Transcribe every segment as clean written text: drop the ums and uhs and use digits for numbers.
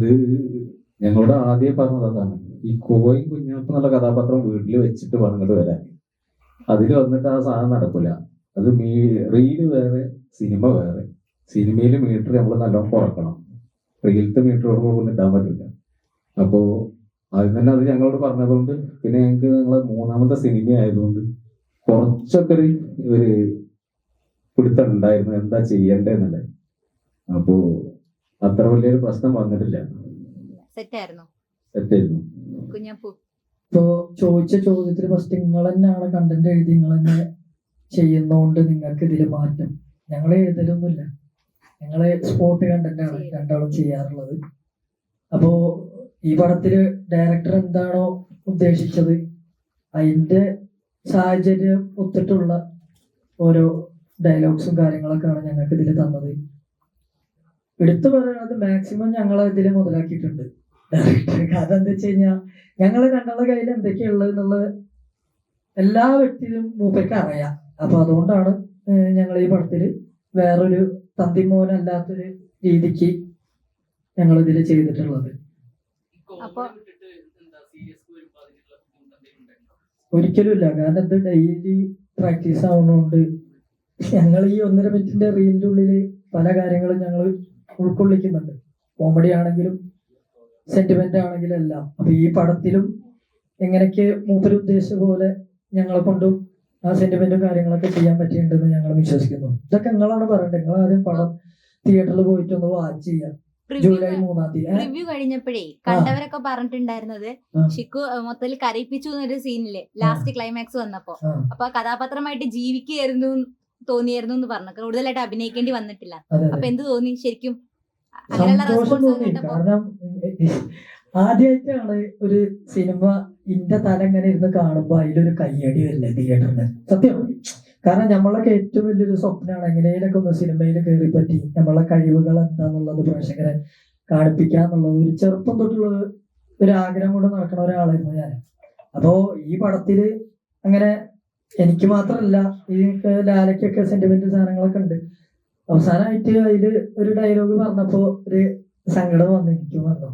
അത് ഞങ്ങളോട് ആദ്യം പറഞ്ഞത് അതാണ്. ഈ കോയും കുഞ്ഞാപ്പ് എന്നുള്ള കഥാപാത്രം വീട്ടിൽ വെച്ചിട്ട് വേണം ഇങ്ങോട്ട് വരാൻ. അതിൽ വന്നിട്ട് ആ സാധനം നടക്കില്ല. അത് റീല് വേറെ, സിനിമ വേറെ. സിനിമയിൽ മീറ്റർ നമ്മൾ നല്ലോണം കുറക്കണം, റീലത്തെ മീറ്ററോട് കൂടെ ഇടാൻ പറ്റില്ല. അപ്പോ അത് തന്നെ അത് ഞങ്ങളോട് പറഞ്ഞതുകൊണ്ട് പിന്നെ ഞങ്ങൾക്ക് നിങ്ങളെ മൂന്നാമത്തെ സിനിമ ആയതുകൊണ്ട് കുറച്ചൊക്കെ ഒരു പിടുത്തം ഉണ്ടായിരുന്നു എന്താ ചെയ്യണ്ടേന്നല്ലേ. അപ്പോ അത്ര വലിയൊരു പ്രശ്നം വന്നിട്ടില്ല. സെറ്റായിരുന്നു. ഇപ്പോ ചോദിച്ച ചോദ്യത്തിന് ഫസ്റ്റ് നിങ്ങൾ തന്നെയാണ് കണ്ടന്റ് എഴുതി നിങ്ങൾ തന്നെ ചെയ്യുന്നോണ്ട് നിങ്ങൾക്ക് ഇതിൽ മാറ്റം. ഞങ്ങൾ എഴുതലൊന്നുമില്ല, ഞങ്ങള് സ്പോട്ട് കണ്ടന്റ് ആണ് രണ്ടാളും ചെയ്യാറുള്ളത്. അപ്പോ ഈ പടത്തില് ഡയറക്ടർ എന്താണോ ഉദ്ദേശിച്ചത് അതിന്റെ സാഹചര്യം ഒത്തിട്ടുള്ള ഓരോ ഡയലോഗ്സും കാര്യങ്ങളൊക്കെയാണ് ഞങ്ങൾക്ക് ഇതിൽ തന്നത്. എടുത്തു പറയുന്നത് മാക്സിമം ഞങ്ങൾ ഇതിൽ മുതലാക്കിയിട്ടുണ്ട് ഡയറക്ടർ. കാരണം എന്താ വെച്ച് കഴിഞ്ഞാൽ ഞങ്ങൾ രണ്ടാളുടെ കയ്യിൽ എന്തൊക്കെയുള്ളത് എന്നുള്ളത് എല്ലാ വ്യക്തിയിലും മൂപ്പയ്ക്ക് അറിയാം. അപ്പൊ അതുകൊണ്ടാണ് ഞങ്ങൾ ഈ പടത്തില് വേറൊരു തന്തിമോനല്ലാത്തൊരു രീതിക്ക് ഞങ്ങൾ ഇതിൽ ചെയ്തിട്ടുള്ളത്. ഒരിക്കലും ഇല്ല, കാരണം ഇത് ഡെയിലി പ്രാക്ടീസ് ആവുന്നതുകൊണ്ട് ഞങ്ങൾ ഈ 1.5 മിനിറ്റിന്റെ റീലിന്റെ ഉള്ളില് പല കാര്യങ്ങളും ഞങ്ങൾ ഉൾക്കൊള്ളിക്കുന്നുണ്ട്. കോമഡി ആണെങ്കിലും സെന്റിമെന്റ് ആണെങ്കിലും എല്ലാം. അപ്പൊ ഈ പടത്തിലും എങ്ങനെയൊക്കെ മൂപ്പര് ഉദ്ദേശിച്ച പോലെ ഞങ്ങളെ കൊണ്ടും ആ സെന്റിമെന്റും കാര്യങ്ങളൊക്കെ ചെയ്യാൻ പറ്റിയിട്ടുണ്ടെന്ന് ഞങ്ങൾ വിശ്വസിക്കുന്നു. ഇതൊക്കെ നിങ്ങളാണ് പറയണ്ടത്. നിങ്ങൾ ആദ്യം പടം തിയേറ്ററിൽ പോയിട്ടൊന്ന് വാച്ച് ചെയ്യാം. ജൂലൈ 3-ാം തീയതി റിവ്യൂ കഴിഞ്ഞപ്പോഴേ കണ്ടവരൊക്കെ പറഞ്ഞിട്ടുണ്ടായിരുന്നത് ഷിക്കു മൊത്തത്തിൽ കരയിപ്പിച്ചു എന്നൊരു സീനില് ലാസ്റ്റ് ക്ലൈമാക്സ് വന്നപ്പോ അപ്പൊ കഥാപാത്രമായിട്ട് ജീവിക്കുകയായിരുന്നു തോന്നിയായിരുന്നു എന്ന് പറഞ്ഞു. കൂടുതലായിട്ട് അഭിനയിക്കേണ്ടി വന്നിട്ടില്ല. അപ്പൊ എന്ത് തോന്നി ശരിക്കും? സന്തോഷം തോന്നി. കാരണം ആദ്യമായിട്ടാണ് ഒരു സിനിമ ഇന്റെ തല ഇങ്ങനെ ഇരുന്ന് കാണുമ്പോ അതിലൊരു കയ്യടി വരില്ലേ തിയേറ്ററിന്. സത്യം. കാരണം നമ്മളൊക്കെ ഏറ്റവും വലിയൊരു സ്വപ്നമാണ് എങ്ങനെയൊക്കെ ഒന്ന് സിനിമയിൽ കയറി പറ്റി നമ്മളെ കഴിവുകൾ എന്താന്നുള്ളത് പ്രേക്ഷകരെ കാണിപ്പിക്കാന്നുള്ളത് ഒരു ചെറുപ്പം തൊട്ടുള്ള ഒരു ആഗ്രഹം കൊണ്ട് നടക്കുന്ന ഒരാളായിരുന്നു ഞാൻ. അപ്പോ ഈ പടത്തില് അങ്ങനെ എനിക്ക് മാത്രമല്ല, ഈ ലാലയ്ക്കൊക്കെ സെന്റിമെന്റ് സാധനങ്ങളൊക്കെ ഉണ്ട്. അവസാനമായിട്ട് അതില് ഒരു ഡയലോഗ് പറഞ്ഞപ്പോ ഒരു സങ്കടം വന്നു, എനിക്കും വന്നു.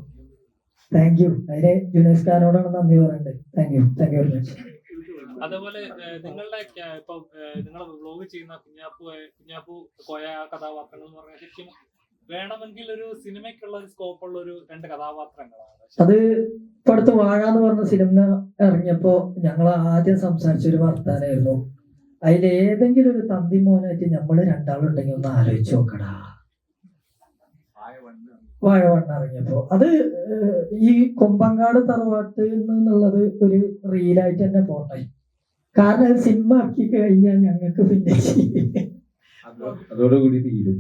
Thank you. അതിന് ജുനൈസ് ഖാനോടാണ് നന്ദി പറയണ്ടത്. Thank you very much. അതേപോലെ നിങ്ങളുടെ ഇപ്പൊ നിങ്ങൾ വ്ലോഗ് ചെയ്യുന്ന കുഞ്ഞാപ്പു കോയ കഥാപാത്രങ്ങൾ എന്ന് പറഞ്ഞാൽ ശരിക്കും വേണമെങ്കിൽ ഒരു സിനിമയ്ക്കുള്ള ഒരു സ്കോപ്പുള്ള ഒരു 2 കഥാപാത്രങ്ങളാണ്. അത് ഇപ്പൊ അടുത്ത് വാഴ എന്ന് പറഞ്ഞ സിനിമ ഇറങ്ങിയപ്പോ ഞങ്ങൾ ആദ്യം സംസാരിച്ച ഒരു വർത്താനായിരുന്നു, അതിലേതെങ്കിലും ഒരു തന്തിമോനായിട്ട് നമ്മള് രണ്ടാളുണ്ടെങ്കിൽ ഒന്ന് ആലോചിച്ച് നോക്കടാ. വാഴ 1 ഇറങ്ങിയപ്പോ അത് ഈ കൊമ്പങ്കാട് തറവാട്ട് എന്നുള്ളത് ഒരു റീലായിട്ട് തന്നെ പോട്ടെ. കാരണം അത് സിനിമ ആക്കി കഴിഞ്ഞാൽ ഞങ്ങൾക്ക് പിന്നെ അതോടുകൂടി തീരും.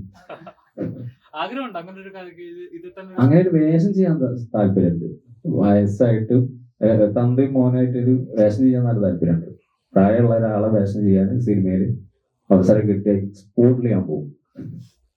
അങ്ങനെ ഒരു വേഷം ചെയ്യാൻ താല്പര്യമുണ്ട്. വയസ്സായിട്ട് തന്തി മോനായിട്ടൊരു വേഷം ചെയ്യാൻ നല്ല താല്പര്യമുണ്ട്. പ്രായമുള്ള ഒരാളെ വേഷം ചെയ്യാൻ സിനിമയിൽ അവസരം കിട്ടിയ സ്പോട്ടിൽ ഞാൻ പോകും.